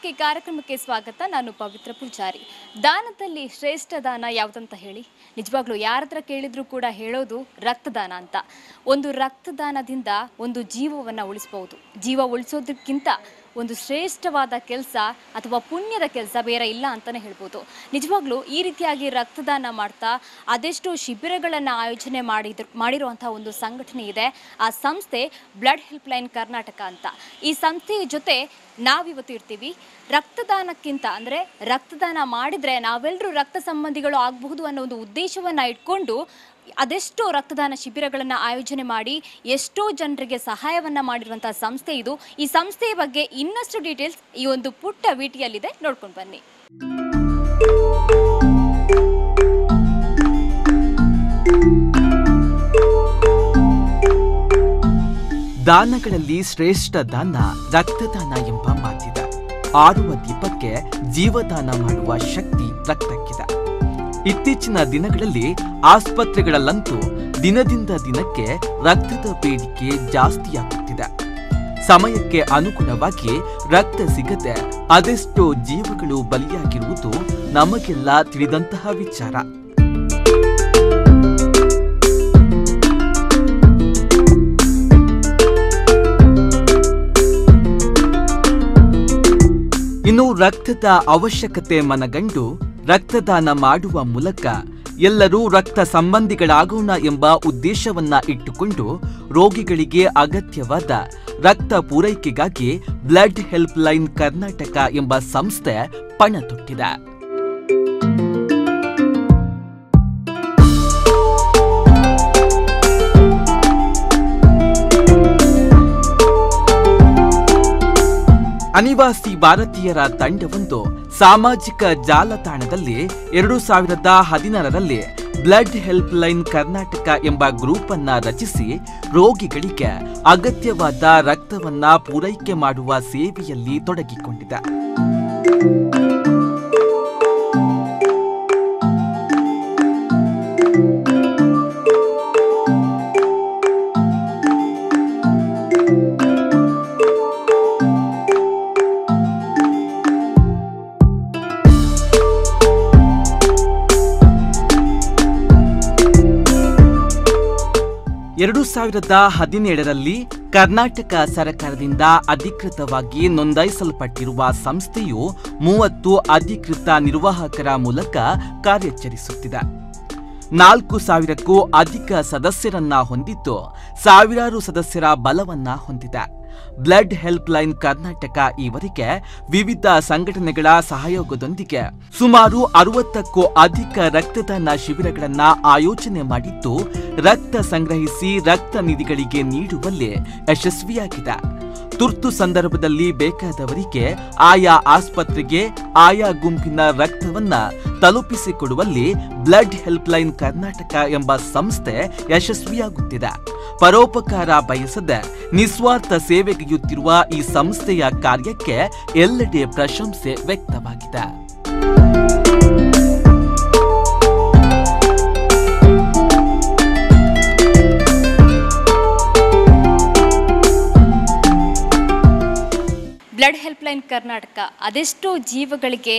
ದಾನಕ್ಕೆ ಕಾರ್ಯಕ್ರಮಕ್ಕೆ ಸ್ವಾಗತ. ನಾನು ಪವಿತ್ರ ಪೂಜಾರಿ. ದಾನದಲ್ಲಿ ಶ್ರೇಷ್ಠ ದಾನ ಯಾವುದಂತ ಹೇಳಿ? ನಿಜವಾಗ್ಲೂ ಯಾರತ್ರ ಕೇಳಿದ್ರು ಕೂಡ ಹೇಳೋದು ರಕ್ತದಾನ ಅಂತ. ಒಂದು ರಕ್ತದಾನದಿಂದ ಒಂದು ಜೀವವನ್ನು ಉಳಿಸಬಹುದು. ಜೀವ ಉಳಿಸೋದಕ್ಕಿಂತ ಒಂದು ಶ್ರೇಷ್ಠವಾದ ಕೆಲಸ ಅಥವಾ ಪುಣ್ಯದ ಕೆಲಸ ಬೇರೆ ಇಲ್ಲ ಅಂತಲೇ ಹೇಳ್ಬೋದು. ನಿಜವಾಗ್ಲೂ ಈ ರೀತಿಯಾಗಿ ರಕ್ತದಾನ ಮಾಡ್ತಾ ಅದೆಷ್ಟು ಶಿಬಿರಗಳನ್ನು ಆಯೋಜನೆ ಮಾಡಿರುವಂಥ ಒಂದು ಸಂಘಟನೆ ಇದೆ. ಆ ಸಂಸ್ಥೆ ಬ್ಲಡ್ ಹೆಲ್ಪ್ ಲೈನ್ ಕರ್ನಾಟಕ ಅಂತ. ಈ ಸಂಸ್ಥೆಯ ಜೊತೆ ನಾವಿವತ್ತು ಇರ್ತೀವಿ. ರಕ್ತದಾನಕ್ಕಿಂತ ಅಂದರೆ ರಕ್ತದಾನ ಮಾಡಿದರೆ ನಾವೆಲ್ಲರೂ ರಕ್ತ ಸಂಬಂಧಿಗಳು ಆಗಬಹುದು ಅನ್ನೋ ಒಂದು ಉದ್ದೇಶವನ್ನು ಇಟ್ಕೊಂಡು ಅದೆಷ್ಟೋ ರಕ್ತದಾನ ಶಿಬಿರಗಳನ್ನು ಆಯೋಜನೆ ಮಾಡಿ ಎಷ್ಟೋ ಜನರಿಗೆ ಸಹಾಯವನ್ನು ಮಾಡಿರುವಂಥ ಸಂಸ್ಥೆ ಇದು. ಈ ಸಂಸ್ಥೆಯ ಬಗ್ಗೆ ಇನ್ನಷ್ಟು ಡೀಟೇಲ್ಸ್ ಈ ಒಂದು ಪುಟ್ಟ ವಿಟಿಯಲ್ಲಿದೆ, ನೋಡ್ಕೊಂಡು ಬನ್ನಿ. ದಾನಗಳಲ್ಲಿ ಶ್ರೇಷ್ಠ ದಾನ ರಕ್ತದಾನ ಎಂಬ ಮಾತಿದೆ. ಆರುವ ದೀಪಕ್ಕೆ ಜೀವದಾನ ಮಾಡುವ ಶಕ್ತಿ ರಕ್ತಕ್ಕಿದೆ. ಇತ್ತೀಚಿನ ದಿನಗಳಲ್ಲಿ ಆಸ್ಪತ್ರೆಗಳಲ್ಲಂತೂ ದಿನದಿಂದ ದಿನಕ್ಕೆ ರಕ್ತದ ಬೇಡಿಕೆ ಜಾಸ್ತಿಯಾಗುತ್ತಿದೆ. ಸಮಯಕ್ಕೆ ಅನುಗುಣವಾಗಿ ರಕ್ತ ಸಿಗದೆ ಅದೆಷ್ಟೋ ಜೀವಗಳು ಬಲಿಯಾಗಿರುವುದು ನಮಗೆಲ್ಲ ತಿಳಿದಂತಹ ವಿಚಾರ. ಇನ್ನು ರಕ್ತದ ಅವಶ್ಯಕತೆ ಮನಗಂಡು ರಕ್ತದಾನ ಮಾಡುವ ಮೂಲಕ ಎಲ್ಲರೂ ರಕ್ತ ಸಂಬಂಧಿಗಳಾಗೋಣ ಎಂಬ ಉದ್ದೇಶವನ್ನ ಇಟ್ಟುಕೊಂಡು ರೋಗಿಗಳಿಗೆ ಅಗತ್ಯವಾದ ರಕ್ತ ಪೂರೈಕೆಗಾಗಿ ಬ್ಲಡ್ ಹೆಲ್ಪ್ ಲೈನ್ ಕರ್ನಾಟಕ ಎಂಬ ಸಂಸ್ಥೆ ಪಣ ತೊಟ್ಟಿದೆ. ಅನಿವಾಸಿ ಭಾರತೀಯರ ತಂಡವೊಂದು ಸಾಮಾಜಿಕ ಜಾಲತಾಣದಲ್ಲಿ 2016ರಲ್ಲಿ ಬ್ಲಡ್ ಹೆಲ್ಪ್ ಲೈನ್ ಕರ್ನಾಟಕ ಎಂಬ ಗ್ರೂಪ್ ಅನ್ನ ರಚಿಸಿ ರೋಗಿಗಳಿಗೆ ಅಗತ್ಯವಾದ ರಕ್ತವನ್ನ ಪೂರೈಕೆ ಮಾಡುವ ಸೇವೆಯಲ್ಲಿ ತೊಡಗಿಕೊಂಡಿದೆ. ರಲ್ಲಿ ಕರ್ನಾಟಕ ಸರ್ಕಾರದಿಂದ ಅಧಿಕೃತವಾಗಿ ನೋಂದಾಯಿಸಲ್ಪಟ್ಟಿರುವ ಸಂಸ್ಥೆಯು 30 ಅಧಿಕೃತ ನಿರ್ವಾಹಕರ ಮೂಲಕ ಕಾರ್ಯಾಚರಿಸುತ್ತಿದೆ. 4,000ಕ್ಕೂ ಅಧಿಕ ಸದಸ್ಯರನ್ನ ಹೊಂದಿದ್ದು ಸಾವಿರಾರು ಸದಸ್ಯರ ಬಲವನ್ನ ಹೊಂದಿದೆ. ಬ್ಲಡ್ ಹೆಲ್ಪ್ ಲೈನ್ ಕರ್ನಾಟಕ ಈವರೆಗೆ ವಿವಿಧ ಸಂಘಟನೆಗಳ ಸಹಯೋಗದೊಂದಿಗೆ ಸುಮಾರು 60ಕ್ಕೂ ಅಧಿಕ ರಕ್ತದಾನ ಶಿಬಿರಗಳನ್ನ ಆಯೋಜನೆ ಮಾಡಿದ್ದು ರಕ್ತ ಸಂಗ್ರಹಿಸಿ ರಕ್ತ ನಿಧಿಗಳಿಗೆ ನೀಡುವಲ್ಲಿ ಯಶಸ್ವಿಯಾಗಿದೆ. ತುರ್ತು ಸಂದರ್ಭದಲ್ಲಿ ಬೇಕಾದವರಿಗೆ ಆಯಾ ಆಸ್ಪತ್ರೆಗೆ ಆಯಾ ಗುಂಪಿನ ರಕ್ತವನ್ನ ತಲುಪಿಸಿಕೊಡುವಲ್ಲಿ ಬ್ಲಡ್ ಹೆಲ್ಪ್ ಲೈನ್ ಕರ್ನಾಟಕ ಎಂಬ ಸಂಸ್ಥೆ ಯಶಸ್ವಿಯಾಗುತ್ತಿದೆ. ಪರೋಪಕಾರ ಬಯಸದೆ ನಿಸ್ವಾರ್ಥ ಸೇವೆಗೈಯುತ್ತಿರುವ ಈ ಸಂಸ್ಥೆಯ ಕಾರ್ಯಕ್ಕೆ ಎಲ್ಲೆಡೆ ಪ್ರಶಂಸೆ ವ್ಯಕ್ತವಾಗಿದೆ. ಬ್ಲಡ್ ಹೆಲ್ಪ್ ಲೈನ್ ಕರ್ನಾಟಕ ಅದೆಷ್ಟೋ ಜೀವಗಳಿಗೆ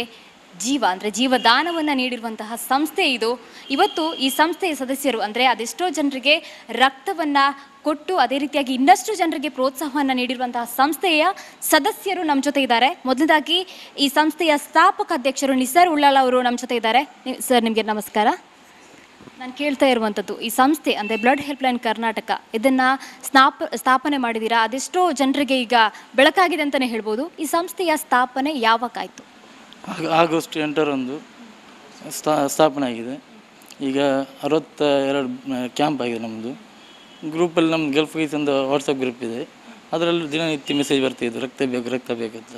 ಜೀವದಾನವನ್ನು ನೀಡಿರುವಂತಹ ಸಂಸ್ಥೆ ಇದು. ಇವತ್ತು ಈ ಸಂಸ್ಥೆಯ ಸದಸ್ಯರು ಅಂದರೆ ಅದೆಷ್ಟೋ ಜನರಿಗೆ ರಕ್ತವನ್ನು ಕೊಟ್ಟು ಅದೇ ರೀತಿಯಾಗಿ ಇನ್ನಷ್ಟು ಜನರಿಗೆ ಪ್ರೋತ್ಸಾಹವನ್ನು ನೀಡಿರುವಂತಹ ಸಂಸ್ಥೆಯ ಸದಸ್ಯರು ನಮ್ಮ ಜೊತೆ ಇದ್ದಾರೆ. ಮೊದಲದಾಗಿ ಈ ಸಂಸ್ಥೆಯ ಸ್ಥಾಪಕ ಅಧ್ಯಕ್ಷರು ನಿಸರ್ ಉಳ್ಳಾಲ ಅವರು ನಮ್ಮ ಜೊತೆ ಇದ್ದಾರೆ. ಸರ್, ನಿಮಗೆ ನಮಸ್ಕಾರ. ನಾನು ಕೇಳ್ತಾ ಇರುವಂಥದ್ದು, ಈ ಸಂಸ್ಥೆ ಅಂದರೆ ಬ್ಲಡ್ ಹೆಲ್ಪ್ ಲೈನ್ ಕರ್ನಾಟಕ ಇದನ್ನು ಸ್ಥಾಪನೆ ಮಾಡಿದ್ದೀರಾ, ಅದೆಷ್ಟೋ ಜನರಿಗೆ ಈಗ ಬೆಳಕಾಗಿದೆ ಅಂತಲೇ ಹೇಳ್ಬೋದು. ಈ ಸಂಸ್ಥೆಯ ಸ್ಥಾಪನೆ ಯಾವಾಗಾಯಿತು? ಆಗಸ್ಟ್ 8ರಂದು ಸ್ಥಾಪನೆ ಆಗಿದೆ. ಈಗ 62 ಕ್ಯಾಂಪ್ ಆಗಿದೆ ನಮ್ಮದು. ಗ್ರೂಪಲ್ಲಿ ನಮ್ಮ ಗಲ್ಫ್ ಗೀಸಂದು ವಾಟ್ಸಪ್ ಗ್ರೂಪ್ ಇದೆ. ಅದರಲ್ಲಿ ದಿನನಿತ್ಯ ಮೆಸೇಜ್ ಬರ್ತಿದ್ದು ರಕ್ತ ಬೇಕಂತ.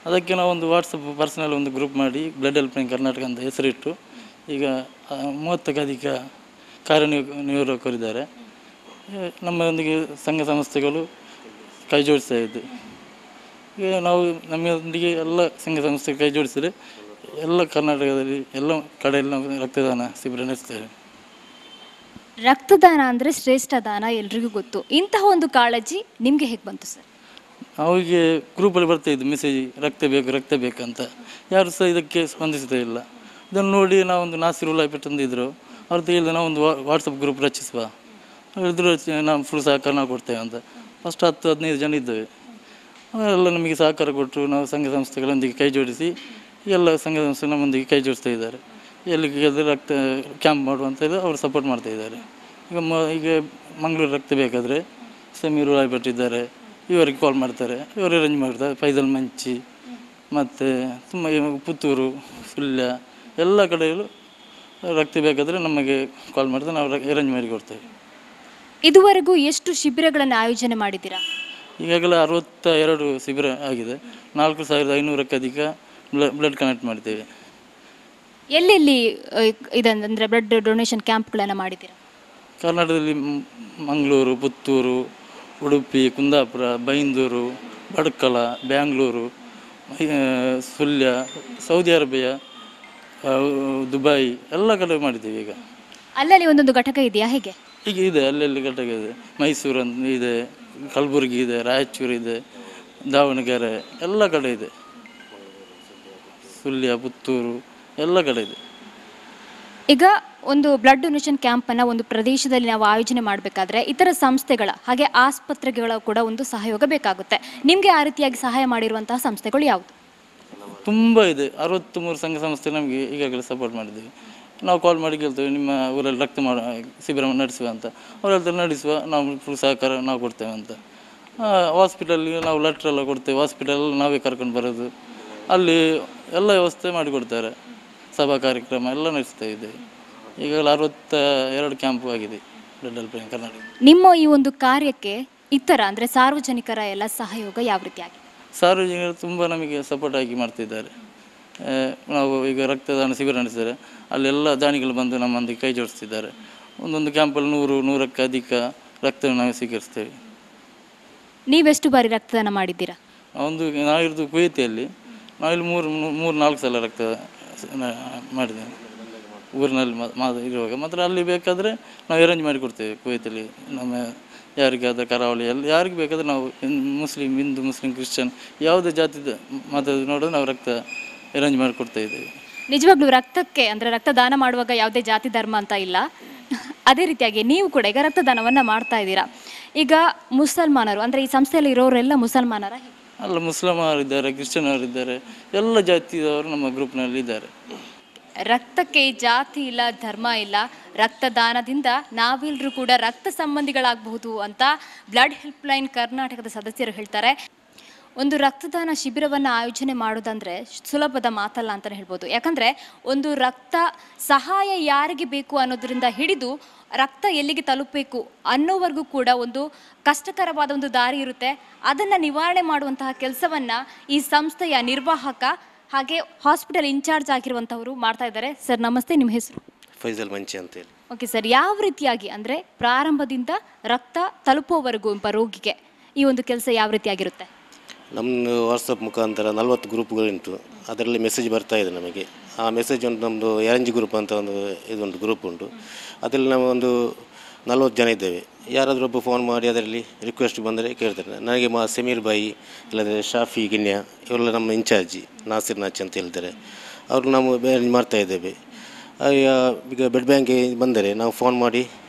ಅದಕ್ಕೆ ನಾವು ಒಂದು ವಾಟ್ಸಪ್ ಪರ್ಸನಲ್ ಒಂದು ಗ್ರೂಪ್ ಮಾಡಿ ಬ್ಲಡ್ ಹೆಲ್ಪ್ ಲೈನ್ ಕರ್ನಾಟಕ ಅಂತ ಹೆಸರಿಟ್ಟು ಈಗ 30ಕ್ಕೂ ಅಧಿಕ ಕಾರ್ಯನಿರ್ವಾಹಕರಿದ್ದಾರೆ. ನಮ್ಮೊಂದಿಗೆ ಸಂಘ ಸಂಸ್ಥೆಗಳು ಕೈ ಜೋಡಿಸ್ತಾ ಇದ್ದು ಈಗ ನಾವು ನಮ್ಮೊಂದಿಗೆ ಎಲ್ಲ ಸಂಘ ಸಂಸ್ಥೆ ಕೈ ಜೋಡಿಸಿದರೆ ಎಲ್ಲ ಕರ್ನಾಟಕದಲ್ಲಿ ಎಲ್ಲ ಕಡೆಯಲ್ಲಿ ನಾವು ರಕ್ತದಾನ ಶಿಬಿರ ನಡೆಸ್ತೇವೆ. ರಕ್ತದಾನ ಅಂದರೆ ಶ್ರೇಷ್ಠ ದಾನ ಎಲ್ರಿಗೂ ಗೊತ್ತು. ಇಂತಹ ಒಂದು ಕಾಳಜಿ ನಿಮಗೆ ಹೇಗೆ ಬಂತು ಸರ್? ಅವರಿಗೆ ಗ್ರೂಪಲ್ಲಿ ಬರ್ತಾಯಿದ್ದು ಮೆಸೇಜ್ ರಕ್ತ ಬೇಕಂತ. ಯಾರು ಸಹ ಇದಕ್ಕೆ ಸ್ಪಂದಿಸ್ತಾ ಇಲ್ಲ. ಇದನ್ನು ನೋಡಿ ನಾವೊಂದು ನಾಸಿರುಲ್ಲಾ ತಂದಿದ್ದರು. ಅವ್ರದ್ದು ಹೇಳಿದ ನಾವೊಂದು ವಾಟ್ಸಪ್ ಗ್ರೂಪ್ ರಚಿಸುವ ಹೇಳಿದ್ರು, ನಾವು ಫುಲ್ ಸಹಕಾರ ನಾವು ಕೊಡ್ತೇವೆ ಅಂತ. ಫಸ್ಟ್ 10-15 ಜನ ಇದ್ದೇವೆ. ಅವರೆಲ್ಲ ನಮಗೆ ಸಹಕಾರ ಕೊಟ್ಟರು. ನಾವು ಸಂಘ ಸಂಸ್ಥೆಗಳೊಂದಿಗೆ ಕೈ ಜೋಡಿಸಿ ಎಲ್ಲ ಸಂಘ ಸಂಸ್ಥೆ ನಮ್ಮೊಂದಿಗೆ ಕೈ ಜೋಡಿಸ್ತಾ ಇದ್ದಾರೆ. ಎಲ್ಲಿಗೆ ರಕ್ತ ಕ್ಯಾಂಪ್ ಮಾಡುವಂತ ಅವರು ಸಪೋರ್ಟ್ ಮಾಡ್ತಾಯಿದ್ದಾರೆ. ಈಗ ಮಂಗಳೂರು ರಕ್ತ ಬೇಕಾದರೆ ಸಮೀರ್ ರಾಯ್ಭಟ್ ಇದ್ದಾರೆ, ಇವರಿಗೆ ಕಾಲ್ ಮಾಡ್ತಾರೆ, ಇವರು ಅರೇಂಜ್ ಮಾಡ್ತಾರೆ. ಫೈಜಲ್ ಮಂಚಿ ಮತ್ತು ತುಂಬ ಪುತ್ತೂರು, ಸುಳ್ಯ ಎಲ್ಲ ಕಡೆಯಲ್ಲೂ ರಕ್ತ ಬೇಕಾದರೆ ನಮಗೆ ಕಾಲ್ ಮಾಡಿದ್ರೆ ನಾವು ಅರೇಂಜ್ ಮಾಡಿ ಕೊಡ್ತೇವೆ. ಇದುವರೆಗೂ ಎಷ್ಟು ಶಿಬಿರಗಳನ್ನು ಆಯೋಜನೆ ಮಾಡಿದ್ದೀರಾ? ಈಗಾಗಲೇ 62 ಶಿಬಿರ ಆಗಿದೆ. 4500ಕ್ಕೂ ಅಧಿಕ ಬ್ಲಡ್ ಕನೆಕ್ಟ್ ಮಾಡ್ತೇವೆ. ಎಲ್ಲೆಲ್ಲಿ ಇದಂದರೆ ಬ್ಲಡ್ ಡೊನೇಷನ್ ಕ್ಯಾಂಪ್ಗಳನ್ನು ಮಾಡಿದ್ದೀರಾ? ಕರ್ನಾಟಕದಲ್ಲಿ Mangaluru, Puttur, Udupi, Kundapura, Byndoor, Bhatkal, Bangalore, Sullia, Saudi Arabia, Dubai ಎಲ್ಲ ಕಡೆ ಮಾಡಿದ್ದೀವಿ. ಈಗ ಅಲ್ಲಲ್ಲಿ ಒಂದೊಂದು ಘಟಕ ಇದೆಯಾ ಹೇಗೆ? ಈಗ ಇದೆ, ಅಲ್ಲೆಲ್ಲಿ ಘಟಕ ಇದೆ. ಮೈಸೂರು ಅಂತ ಇದೆ, ಕಲಬುರಗಿ ಇದೆ, ರಾಯಚೂರು ಇದೆ, ದಾವಣಗೆರೆ ಎಲ್ಲ ಕಡೆ ಇದೆ, ಸುಳ್ಯ, ಪುತ್ತೂರು ಎಲ್ಲ ಕಡೆ ಇದೆ. ಈಗ ಒಂದು ಬ್ಲಡ್ ಡೊನೇಷನ್ ಕ್ಯಾಂಪನ್ನು ಒಂದು ಪ್ರದೇಶದಲ್ಲಿ ನಾವು ಆಯೋಜನೆ ಮಾಡಬೇಕಾದ್ರೆ ಇತರ ಸಂಸ್ಥೆಗಳ ಹಾಗೆ ಆಸ್ಪತ್ರೆಗಳ ಕೂಡ ಒಂದು ಸಹಯೋಗ ಬೇಕಾಗುತ್ತೆ. ನಿಮಗೆ ಆ ರೀತಿಯಾಗಿ ಸಹಾಯ ಮಾಡಿರುವಂತಹ ಸಂಸ್ಥೆಗಳು ಯಾವುದು? ತುಂಬ ಇದೆ. 63 ಸಂಘ ಸಂಸ್ಥೆ ನಮಗೆ ಈಗಾಗಲೇ ಸಪೋರ್ಟ್ ಮಾಡಿದ್ದೀವಿ. ನಾವು ಕಾಲ್ ಮಾಡಿ ಕೇಳ್ತೇವೆ, ನಿಮ್ಮ ಊರಲ್ಲಿ ರಕ್ತ ಶಿಬಿರ ನಡೆಸುವ ಅಂತ. ಅವ್ರು ಹೇಳ್ತಾರೆ ನಡೆಸುವ, ನಾವು ಫುಲ್ ಸಹಕಾರ ನಾವು ಕೊಡ್ತೇವೆ ಅಂತ. ಹಾಸ್ಪಿಟಲ್ಗೆ ನಾವು ಲೆಟ್ರ್ ಎಲ್ಲ ಕೊಡ್ತೇವೆ. ಹಾಸ್ಪಿಟಲ್ ನಾವೇ ಕರ್ಕೊಂಡು ಬರೋದು, ಅಲ್ಲಿ ಎಲ್ಲ ವ್ಯವಸ್ಥೆ ಮಾಡಿಕೊಡ್ತಾರೆ. ಸಭಾ ಕಾರ್ಯಕ್ರಮ ಎಲ್ಲ ನಡೆಸ್ತಾ ಇದ್ದೇವೆ. ಈಗಾಗಲೇ 62 ಕ್ಯಾಂಪು ಆಗಿದೆ ಬ್ಲಡ್ ಹೆಲ್ಪ್ ಲೈನ್ ಕರ್ನಾಟಕ. ನಿಮ್ಮ ಈ ಒಂದು ಕಾರ್ಯಕ್ಕೆ ಇತರ ಅಂದರೆ ಸಾರ್ವಜನಿಕರ ಎಲ್ಲ ಸಹಯೋಗ ಯಾವ ರೀತಿಯಾಗಿ? ಸಾರ್ವಜನಿಕರು ತುಂಬ ನಮಗೆ ಸಪೋರ್ಟ್ ಆಗಿ ಮಾಡ್ತಿದ್ದಾರೆ. ನಾವು ಈಗ ರಕ್ತದಾನ ಶಿಬಿರ ನಡೆಸಿದರೆ ಅಲ್ಲೆಲ್ಲ ದಾನಿಗಳು ಬಂದು ನಮ್ಮೊಂದಿಗೆ ಕೈ ಜೋಡಿಸ್ತಿದ್ದಾರೆ. ಒಂದೊಂದು ಕ್ಯಾಂಪಲ್ಲಿ 100-100ಕ್ಕೂ ಅಧಿಕ ರಕ್ತವನ್ನು ನಾವು ಸ್ವೀಕರಿಸ್ತೇವೆ. ನೀವೆಷ್ಟು ಬಾರಿ ರಕ್ತದಾನ ಮಾಡಿದ್ದೀರಾ? ನಾವಿರೋದು ಕುವೈತಿಯಲ್ಲಿ. ನಾವಿಲ್ಲಿ 3-4 ಸಲ ರಕ್ತ ಮಾಡಿದ್ದೇವೆ ಊರಿನಲ್ಲಿ ಇರುವಾಗ. ಮಾತ್ರ ಅಲ್ಲಿ ಬೇಕಾದರೆ ನಾವು ಅರೇಂಜ್ ಮಾಡಿ ಕೊಡ್ತೇವೆ ಕುವೈತಲ್ಲಿ. ನಮ್ಮ ಯಾರಿಗಾದ ಕರಾವಳಿ ಯಾರಿಗೆ ಬೇಕಾದರೆ ನಾವು ಮುಸ್ಲಿಂ, ಹಿಂದೂ, ಮುಸ್ಲಿಂ, ಕ್ರಿಶ್ಚಿಯನ್ ಯಾವುದೇ ಜಾತಿದ ಮತದ ನೋಡಿದ್ರೆ ನಾವು ರಕ್ತ ಅರೇಂಜ್ ಮಾಡಿ ಕೊಡ್ತಾ ಇದ್ದೇವೆ. ನಿಜವಾಗ್ಲೂ ರಕ್ತಕ್ಕೆ ಅಂದರೆ ರಕ್ತದಾನ ಮಾಡುವಾಗ ಯಾವುದೇ ಜಾತಿ ಧರ್ಮ ಅಂತ ಇಲ್ಲ. ಅದೇ ರೀತಿಯಾಗಿ ನೀವು ಕೂಡ ಈಗ ರಕ್ತದಾನವನ್ನು ಮಾಡ್ತಾ ಇದ್ದೀರಾ. ಈಗ ಮುಸಲ್ಮಾನರು ಅಂದರೆ ಈ ಸಂಸ್ಥೆಯಲ್ಲಿ ಇರೋರೆಲ್ಲ ಮುಸಲ್ಮಾನರ? ಅಲ್ಲ, ಮುಸ್ಲಿಮರಿದ್ದಾರೆ, ಕ್ರಿಶ್ಚಿಯನ್ ಅವರಿದ್ದಾರೆ, ಎಲ್ಲ ಜಾತಿಯವರು ನಮ್ಮ ಗ್ರೂಪ್ನಲ್ಲಿ ಇದ್ದಾರೆ. ರಕ್ತಕ್ಕೆ ಜಾತಿ ಇಲ್ಲ, ಧರ್ಮ ಇಲ್ಲ. ರಕ್ತದಾನದಿಂದ ನಾವೆಲ್ಲರೂ ಕೂಡ ರಕ್ತ ಸಂಬಂಧಿಗಳಾಗಬಹುದು ಅಂತ ಬ್ಲಡ್ ಹೆಲ್ಪ್ ಲೈನ್ ಕರ್ನಾಟಕದ ಸದಸ್ಯರು ಹೇಳ್ತಾರೆ. ಒಂದು ರಕ್ತದಾನ ಶಿಬಿರವನ್ನು ಆಯೋಜನೆ ಮಾಡೋದಂದರೆ ಸುಲಭದ ಮಾತಲ್ಲ ಅಂತಲೇ ಹೇಳ್ಬೋದು. ಯಾಕಂದರೆ ಒಂದು ರಕ್ತ ಸಹಾಯ ಯಾರಿಗೆ ಬೇಕು ಅನ್ನೋದರಿಂದ ಹಿಡಿದು ರಕ್ತ ಎಲ್ಲಿಗೆ ತಲುಪಬೇಕು ಅನ್ನೋವರೆಗೂ ಕೂಡ ಒಂದು ಕಷ್ಟಕರವಾದ ಒಂದು ದಾರಿ ಇರುತ್ತೆ. ಅದನ್ನು ನಿವಾರಣೆ ಮಾಡುವಂತಹ ಕೆಲಸವನ್ನು ಈ ಸಂಸ್ಥೆಯ ನಿರ್ವಾಹಕ ಹಾಗೆ ಹಾಸ್ಪಿಟಲ್ ಇನ್ಚಾರ್ಜ್ ಆಗಿರುವಂಥವರು ಮಾಡ್ತಾ ಇದ್ದಾರೆ. ಸರ್ ನಮಸ್ತೆ, ನಿಮ್ಮ ಹೆಸರು? ಫೈಜಲ್ ಮಂಚಿ ಅಂತೇಳಿ. ಓಕೆ ಸರ್, ಯಾವ ರೀತಿಯಾಗಿ ಅಂದರೆ ಪ್ರಾರಂಭದಿಂದ ರಕ್ತ ತಲುಪೋವರೆಗೂ ಒಬ್ಬ ರೋಗಿಗೆ ಈ ಒಂದು ಕೆಲಸ ಯಾವ ರೀತಿಯಾಗಿರುತ್ತೆ? ನಮ್ಮದು ವಾಟ್ಸಪ್ ಮುಖಾಂತರ 40 ಗ್ರೂಪ್ಗಳುಂಟು. ಅದರಲ್ಲಿ ಮೆಸೇಜ್ ಬರ್ತಾ ಇದೆ ನಮಗೆ. ಆ ಮೆಸೇಜ್ ಒಂದು ನಮ್ಮದು ಎರಂಜ್ ಗ್ರೂಪ್ ಅಂತ ಇದೊಂದು ಗ್ರೂಪ್ ಉಂಟು. ಅದರಲ್ಲಿ ನಾವು ಒಂದು 40 ಜನ ಇದ್ದೇವೆ. ಯಾರಾದರೂ ಒಬ್ಬ ಫೋನ್ ಮಾಡಿ ಅದರಲ್ಲಿ ರಿಕ್ವೆಸ್ಟ್ ಬಂದರೆ ಕೇಳ್ತಾರೆ. ನನಗೆ ಸಮೀರ್ ಬಾಯಿ ಇಲ್ಲಂದರೆ ಶಾಫಿ ಗಿನ್ಯಾ ಇವರೆಲ್ಲ ನಮ್ಮ ಇನ್ಚಾರ್ಜಿ ನಾಸಿರ್ ನಾಚ್ ಅಂತ ಹೇಳ್ತಾರೆ. ಅವರು ನಾವು ಅರೇಂಜ್ ಮಾಡ್ತಾಯಿದ್ದೇವೆ. ಈಗ ಬ್ಲಡ್ ಬ್ಯಾಂಕಿಗೆ ಬಂದರೆ ನಾವು ಫೋನ್ ಮಾಡಿ